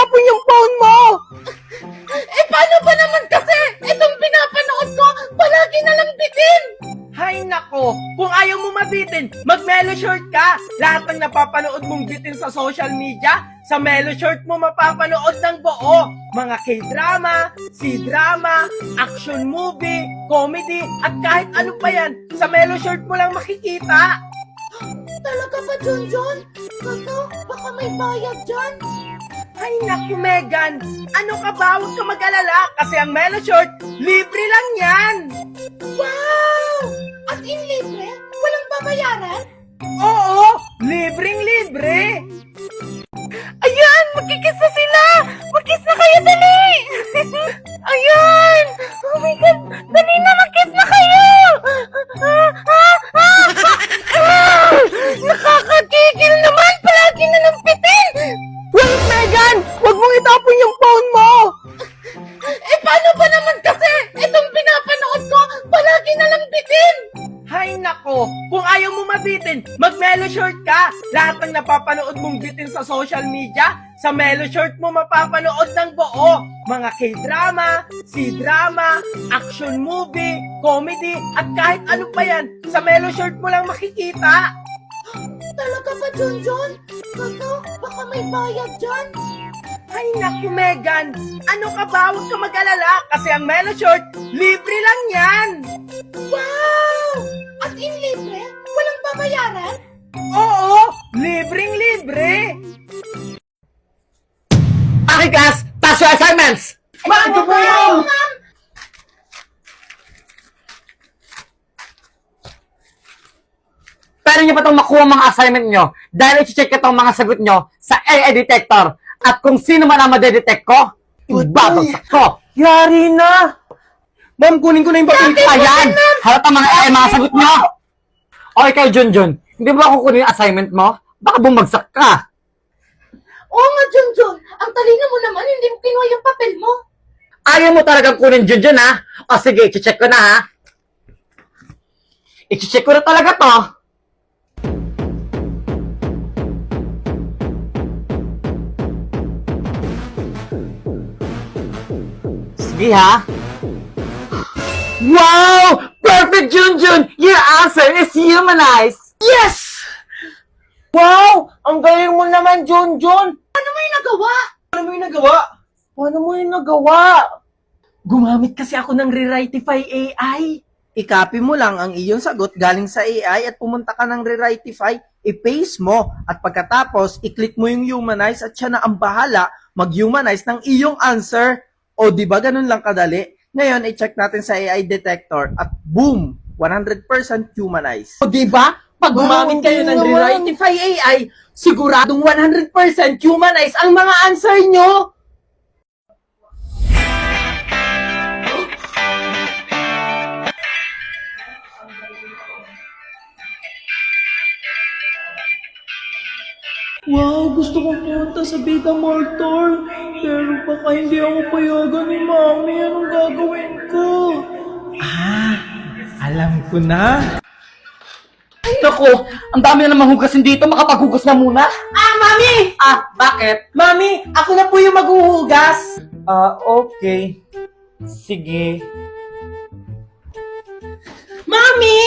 itapon yung phone mo? Eh, paano ba naman kasi? Itong pinapanood ko, palagi na lang bitin. Hay nako, kung ayaw mo mabitin, mag-Melo Short ka. Lahat ng napapanood mong bitin sa social media, sa Melo Short mo mapapanood ng buo. Mga K-drama, C-drama, action movie, comedy, at kahit ano pa yan, sa Melo Short mo lang makikita. Talaga ba, Junjun? Kaso, baka may bayad dyan. Ay naku, Megan, ano ka ba? Huwag ka mag-alala kasi ang Melo Short, libre lang yan. Wow! As in libre? Walang babayaran? Oo, libreng-libre. Ayan! Magkikis na sila! Magkis na kayo, dali! Ayan! Oh my God! Dali na, magkis na kayo! Nakakatigil naman! Palagi na lang bitin! Wait, Megan! Huwag mong itapon yung phone mo! Eh, paano ba naman kasi? Itong pinapanood ko, palagi na lang bitin! Hay nako, kung ayaw mo mabitin, mag-Melo Short ka. Lahat ng napapanood mong bitin sa social media, sa Melo Short mo mapapanood ng buo. Mga K-drama, C-drama, action movie, comedy, at kahit ano pa yan, sa Melo Short mo lang makikita. Talaga ba, Junjun? Kaso, baka may bayad dyan. Ay naku, Megan, ano ka ba? Huwag ka mag-alala kasi ang Melo Short, libre lang yan. Wow! As in libre? Walang babayaran? Oo, libreng-libre. Okay, class! Pass your assignments! Ma'am, ito po yun! Pwede nyo ba itong makuha mga assignment nyo dahil i-check itong mga sagot nyo sa AI detector at kung sino man ang madedetect ko, ibabagsak ko! Yari na! Ma'am, kunin ko na yung papel. Ayan! Halata mga AI mga sagot nyo! O ikaw, Junjun, hindi mo ba kukunin yung assignment mo? Baka bumagsak ka! Oo nga, Junjun. Ang talino mo naman, hindi mo kinuha yung papel mo. Ayaw mo talagang kunin, Junjun, ha? O sige, i-check ko na, ha? I-check ko na talaga to. Sige, ha? Wow! Perfect, Junjun! Your answer is humanized! Yes! Wow! Ang galing mo naman, Junjun! Ano mo yung nagawa? Paano mo yung nagawa? Paano mo yung nagawa? Gumamit kasi ako ng Rewritify AI. I-copy mo lang ang iyong sagot galing sa AI at pumunta ka ng Rewritify, i-paste mo at pagkatapos i-click mo yung humanize at siya na ang bahala mag-humanize ng iyong answer. O di ba ganun lang kadali? Ngayon, i-check natin sa AI detector at boom! 100% humanize. O di ba? Pag gumamit kayo ng Rewritify AI, siguradong 100% humanize ang mga answer nyo! Wow, gusto kong pumunta sa Bida Maltor. Pero baka hindi ako payagan ni Mami. Anong gagawin ko? Alam ko na. Naku, ang dami na namang hugasin dito. Makapaghugas na muna. Mami! Bakit? Mami, ako na po yung maghuhugas. Okay. Sige. Mami!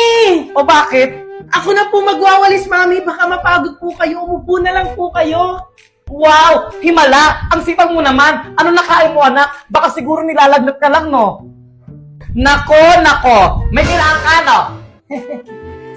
O bakit? Ako na po magwawalis, Mami. Baka mapagod po kayo. Umupo na lang po kayo. Wow! Himala! Ang sipag mo naman! Ano nakain mo, anak? Baka siguro nilalagnat ka lang, no? Nako! May kailangan ka, no?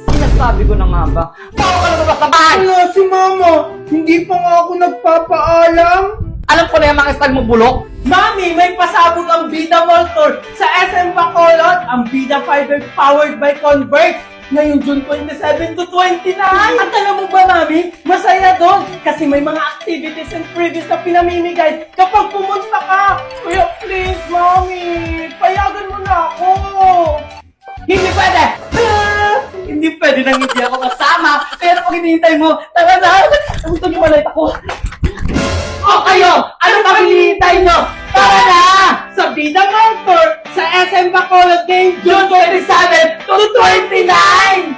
Sinasabi ko na nga ba? Bawa ka na ba sa bahay? Wala si Mama. Hindi pa nga ako nagpapaalam. Alam ko na yung mga style mo bulok. Mami, may pasabog ang Bida Maltor sa SM Bacolod. Ang Bida Fiber powered by Convert. Ngayon June 27 to 29. At alam mo ba, Mami, masaya doon kasi may mga activities and freebies na pinamimigay kapag pumunta ka. Kaya please, Mami, payagan mo na ako. Hindi pwede! Hindi pwede nang hindi ako kasama. Pero pag hinihintay mo, tara na! Gusto niyo malait ako. O kayo! Ano pa hinihintay nyo? Tara na! Sa Bida Maltor sa SM Bacolod game June 27 to 29!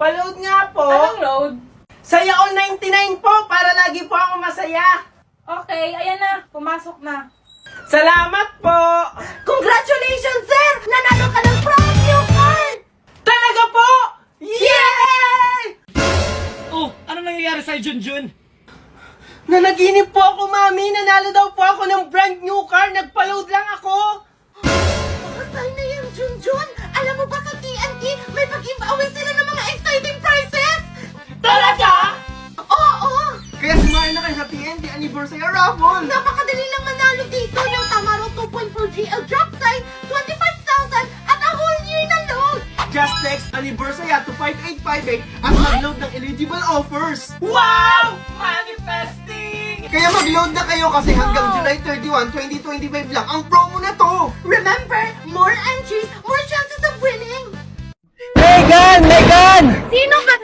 Paload nga po. Anong load? Saya all 99 po para lagi po ako masaya. Okay, ayan na. Pumasok na. Salamat po! Congratulations, sir! Nanalo ka ng brand new card! Talaga po! Yay! Oh, ano nangyayari sa'yo, Junjun? Nanaginip po ako, Mami. Nanalo daw po ako ng brand new car. Nagpa-load lang ako. Makasal na yan, Junjun! Alam mo ba sa TNT, may pag-giveaway sila ng mga exciting prizes? Talaga? Oo! Kaya sumayin na kayo sa TNT Anniversary Raffle. Napakadali lang manalo dito. Yung Tamaro 2.4 GL drop size, 25,000 at a whole year na load! Just text Anniversary to 5858 at mag-load ng eligible offers. Wow! Manifesting! Kaya mag-load na kayo kasi hanggang July 31, 2025 lang ang promo na to. Remember, more entries, more chances of winning! Megan! Megan! Sino ka?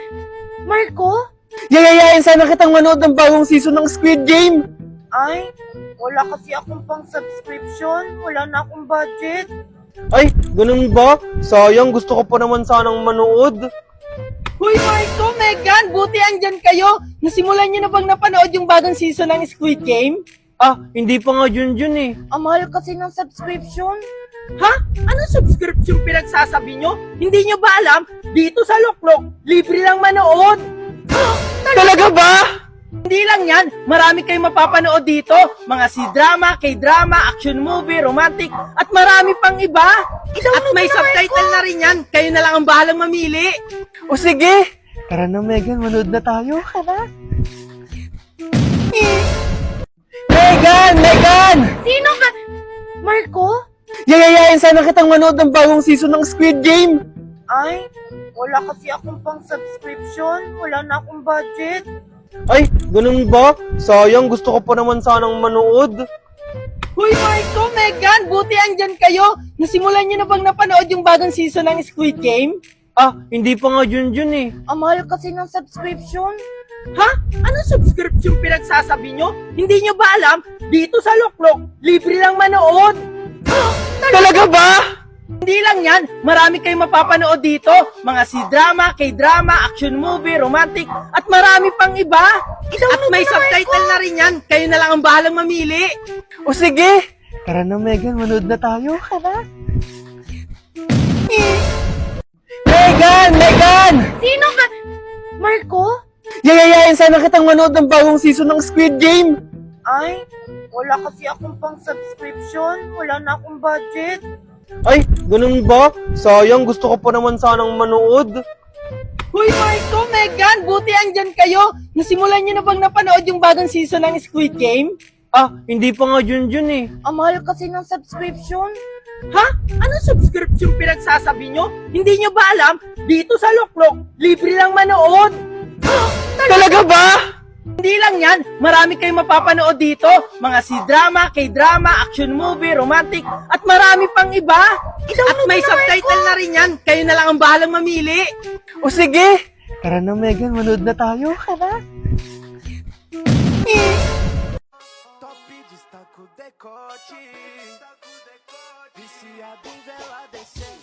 Marco? Yayayain sana kitang manood ng bagong season ng Squid Game. Ay, wala kasi akong pang subscription. Wala na akong budget. Ay, ganun ba? Sayang, gusto ko pa naman sanang manood. Hoy, Marco, Megan, buti andyan kayo. Nasimulan niyo na bang napanood yung bagong season ng Squid Game? Ah, hindi pa nga Junjun eh. Ang mahal kasi ng subscription. Ha? Anong subscription pinagsasabi nyo? Hindi nyo ba alam? Dito sa Loklok, libre lang manood. Talaga ba? Hindi lang yan, marami kayong mapapanood dito. Mga C-drama, K-drama, action movie, romantic, at marami pang iba. At may subtitle na rin yan, kayo na lang ang bahalang mamili. O sige, tara na Megan, manood na tayo. Tara. Megan! Megan! Sino ka? Marco? Yayayain sana kitang manood ng bagong season ng Squid Game. Ay, wala kasi akong pang subscription. Wala na akong budget. Ay, ganun ba? Sayang, gusto ko pa naman sanang manood. Hoy, Marco, Megan, buti andyan kayo. Nasimulan niyo na bang napanood yung bagong season ng Squid Game? Ah, hindi pa nga Junjun eh. Ang mahal kasi ng subscription. Ha? Anong subscription pinagsasabi nyo? Hindi nyo ba alam? Dito sa Loklok, libre lang manood. Talaga ba? Hindi lang yan, marami kayong mapapanood dito. Mga C-drama, K-drama, action movie, romantic, at marami pang iba. At may subtitle na rin yan, kayo na lang ang bahalang mamili. O sige, tara na Megan, manood na tayo. Tara. Megan! Megan! Sino ka? Marco? Yayayain sana kitang manood ng bagong season ng Squid Game. Ay, wala kasi akong pang subscription. Wala na akong budget. Ay, ganun ba? Sayang, gusto ko pa naman sanang manood. Hoy, Marco, Megan, buti andyan kayo. Nasimulan niyo na bang napanood yung bagong season ng Squid Game? Ah, hindi pa nga Junjun eh. Ang mahal kasi ng subscription. Ha? Anong subscription pinagsasabi nyo? Hindi nyo ba alam? Dito sa Loklok, libre lang manood. Talaga ba? Hindi lang yan, marami kayong mapapanood dito. Mga C-drama, K-drama, action movie, romantic, at marami pang iba. At may subtitle na rin yan, kayo na lang ang bahalang mamili. O sige, tara na Megan, manood na tayo. Tara. Top destaca o decote. Viciado em vela descer.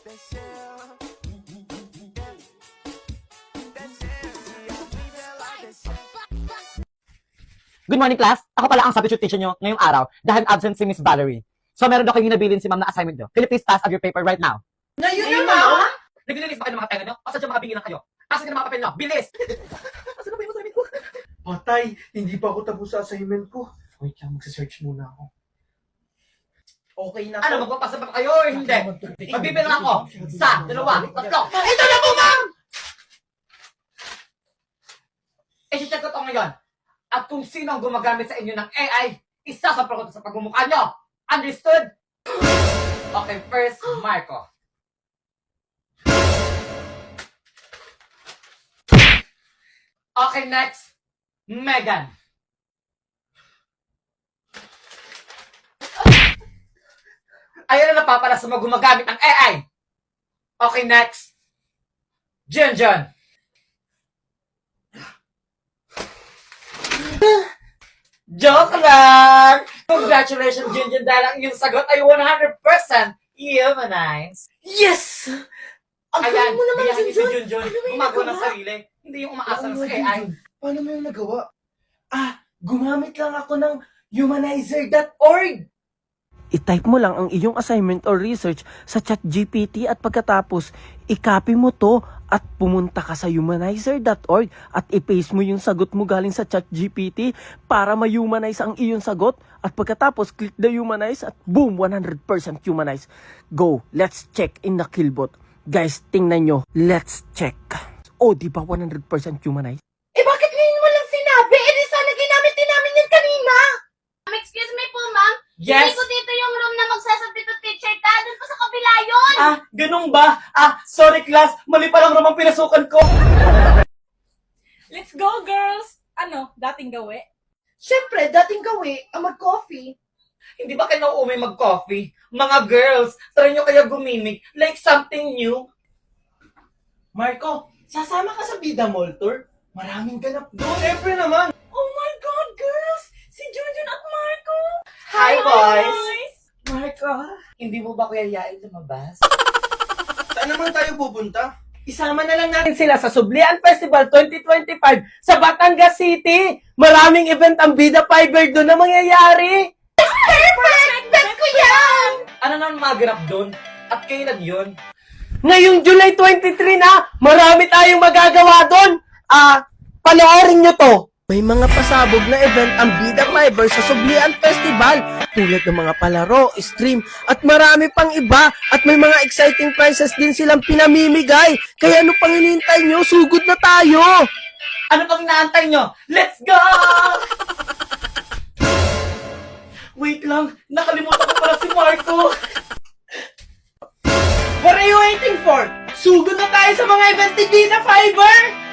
Desceu. Good morning, class! Ako pala ang substitute teacher nyo ngayong araw dahil absent si Miss Valerie. So, meron daw kayong hinabilin si ma'am na assignment nyo. Can you please pass up your paper right now? Ngayon naman? Naglilinis ba kayo ng mga tenga nyo? O sadya mga bingi lang kayo? Asan ka ng mga papel nyo? Bilis! Asan na ba yung assignment ko? Patay, hindi pa ako tapos sa assignment ko. Wait lang, magsa-search muna ako. Okay na Ano, magpapasa ba kayo o hindi? Magbibilang ako. Isa, dalawa, tatlo. Ito na po, ma'am! I-check ko to ngayon. At kung sino ang gumagamit sa inyo ng AI, isasampal ko sa pagmumukha nyo. Understood? Okay, first, Marco. Okay, next, Megan. Ayun na napapala sa mga gumagamit ng AI. Okay, next, Junjun. Joke lang! Congratulations, Junjun, dahil ang iyong sagot ay 100% humanized. Yes! Ang Ayan, galing mo naman, biyahin niyo si Junjun. Junjun, Ano ba yung gumagawa ng nagawa? sarili. Hindi hindi yung umaasa na sa AI. Paano mo yung nagawa? Gumamit lang ako ng humanizer.org. I-type mo lang ang iyong assignment or research sa ChatGPT at pagkatapos, i-copy mo to at pumunta ka sa humanizer.org at i-paste mo yung sagot mo galing sa ChatGPT para ma-humanize ang iyong sagot at pagkatapos, click the humanize at boom, 100% humanize. Go, let's check in the Killbot. Guys, tingnan nyo, let's check. Oh, di ba 100% humanize? Eh, bakit ngayon mo lang sinabi? Eh, di sana ginamit din namin yan kanina. Excuse me po, ma'am. Yes! Hindi ko dito yung room na magsasubstitute teacher ka. Doon pa sa kabila yun. Ganun ba? Sorry class, mali pa lang naman pinasukan ko. Let's go, girls! Ano, dating gawi? Siyempre, dating gawi, mag-coffee. Hindi ba kayo nauumi mag-coffee? Mga girls, try nyo kaya gumimik like something new. Marco, sasama ka sa Bida Mall Tour? Maraming ganap doon. Siyempre naman. Oh my God, girls! Si Junjun at Marco! Hi, boys! Marco, Hindi mo ba kuya yain lumabas? saan naman tayo pupunta? Isama na lang natin sila sa Sublian Festival 2025 sa Batangas City. Maraming event ang Bida Fiber doon na mangyayari. Perfect! Bet ko yan! Ano naman maganap doon? At kailan yun? Ngayong July 23 na, marami tayong magagawa doon. Panoorin nyo to. May mga pasabog na event ang Bida Fiber sa Sublian Festival tulad ng mga palaro, stream, at marami pang iba at may mga exciting prizes din silang pinamimigay. Kaya ano pang hinihintay nyo? Sugod na tayo! Ano pang inaantay nyo? Let's go! Wait lang, nakalimutan ko pala si Marco. What are you waiting for? Sugod na tayo sa mga event ni Bida Fiber!